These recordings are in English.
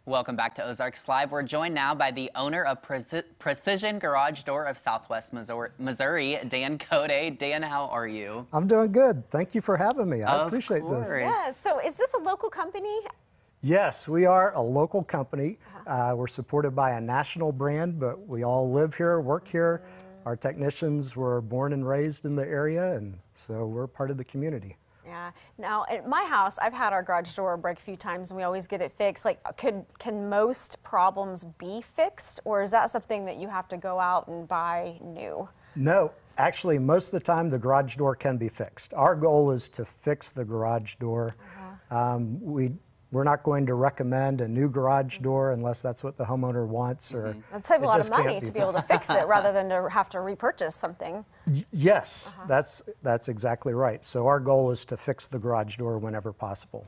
Welcome back to Ozarks Live. We're joined now by the owner of Percision Garage Door of Southwest Missouri, Dan Code. Dan, how are you? I'm doing good. Thank you for having me. I appreciate this. Yeah, so is this a local company? Yes, we are a local company. We're supported by a national brand, but we all live here, work here. Our technicians were born and raised in the area, and so we're part of the community. Yeah. Now, at my house, I've had our garage door break a few times, and we always get it fixed. Like, can most problems be fixed, or is that something that you have to go out and buy new? No, actually, most of the time, the garage door can be fixed. Our goal is to fix the garage door. We're not going to recommend a new garage door unless that's what the homeowner wants. Or that'd save a lot of money to be able to fix it rather than to have to repurchase something. Yes, that's exactly right. So our goal is to fix the garage door whenever possible.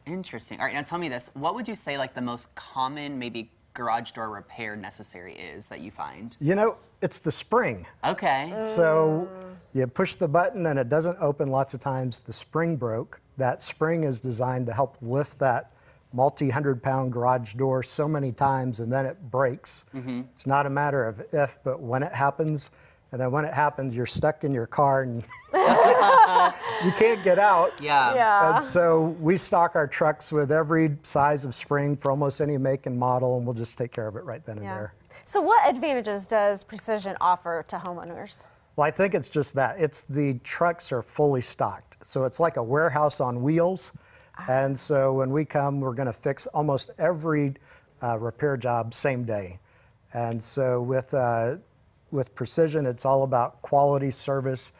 Interesting. All right, now tell me this. What would you say like the most common maybe garage door repair necessary is that you find? You know, it's the spring. Okay. So you push the button and it doesn't open. Lots of times the spring broke. That spring is designed to help lift that multi-100-pound garage door so many times, and then it breaks. It's not a matter of if, but when it happens. And then when it happens, you're stuck in your car and you can't get out. Yeah. And so we stock our trucks with every size of spring for almost any make and model, and we'll just take care of it right then and there. So what advantages does Percision offer to homeowners? Well, I think it's just that. It's the trucks are fully stocked. So it's like a warehouse on wheels. And so when we come, we're going to fix almost every repair job same day. And so with Percision, it's all about quality service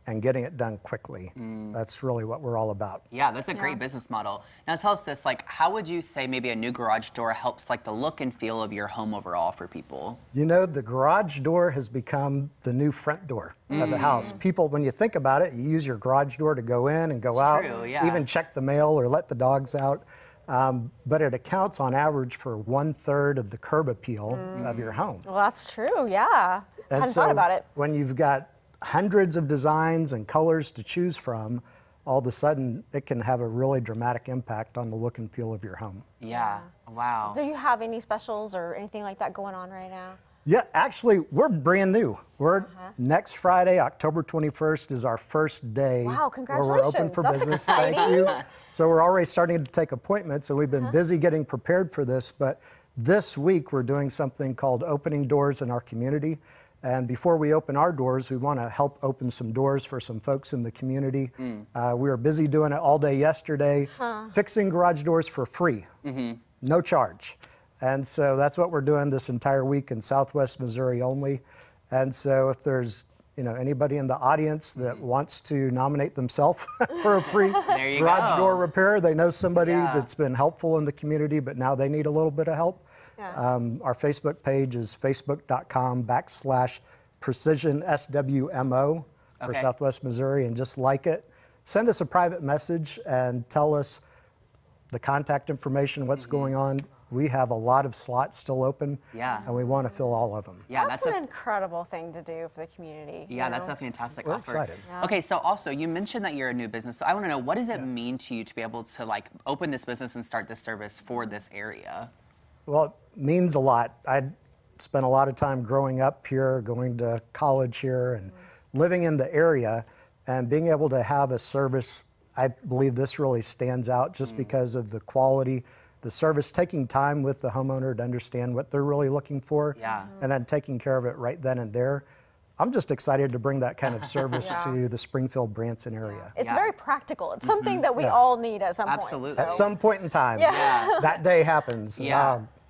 and getting it done quickly. That's really what we're all about. Yeah, that's a great business model. Now tell us this, like how would you say maybe a new garage door helps like the look and feel of your home overall for people? You know, the garage door has become the new front door of the house. People, when you think about it, you use your garage door to go in and go out, even check the mail or let the dogs out. But it accounts on average for 1/3 of the curb appeal of your home. Well, that's true, yeah. I hadn't thought about it. When you've got hundreds of designs and colors to choose from, all of a sudden it can have a really dramatic impact on the look and feel of your home. Yeah, wow. Do you have any specials or anything like that going on right now? Yeah, actually, we're brand new. We're next Friday, October 21st, is our first day. Wow, where we're open for business. Thank you. So we're already starting to take appointments, and we've been busy getting prepared for this. But this week, we're doing something called opening doors in our community. And before we open our doors, we want to help open some doors for some folks in the community. We were busy doing it all day yesterday, fixing garage doors for free, no charge. And so that's what we're doing this entire week in Southwest Missouri only. And so if there's anybody in the audience that wants to nominate themselves for a free garage door repair, they know somebody that's been helpful in the community, but now they need a little bit of help. Our Facebook page is facebook.com/PrecisionSWMO for Southwest Missouri, and just like it. Send us a private message and tell us the contact information, what's going on. We have a lot of slots still open, and we want to fill all of them. Yeah, that's an incredible thing to do for the community. Yeah, that's a fantastic offer. We're excited. Okay, so also you mentioned that you're a new business, so I want to know, what does it mean to you to be able to like open this business and start this service for this area? Well, it means a lot. I spent a lot of time growing up here, going to college here, and living in the area, and being able to have a service. I believe this really stands out just because of the quality, the service, taking time with the homeowner to understand what they're really looking for, and then taking care of it right then and there. I'm just excited to bring that kind of service to the Springfield-Branson area. It's very practical. It's something that we all need at some point. Absolutely. At some point in time, that day happens.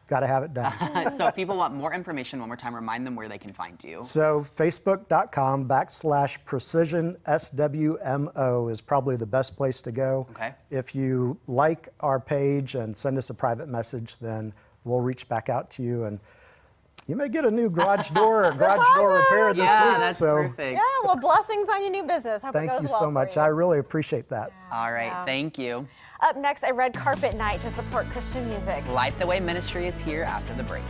Got to have it done. So if people want more information, one more time, remind them where they can find you. So facebook.com/PrecisionSWMO is probably the best place to go. If you like our page and send us a private message, then we'll reach back out to you, and you may get a new garage door or garage door repair this week. That's perfect. Yeah, well, blessings on your new business. Hope it goes well. Thank you so much. I really appreciate that. All right, thank you. Up next, a red carpet night to support Christian music. Light the Way Ministry is here after the break.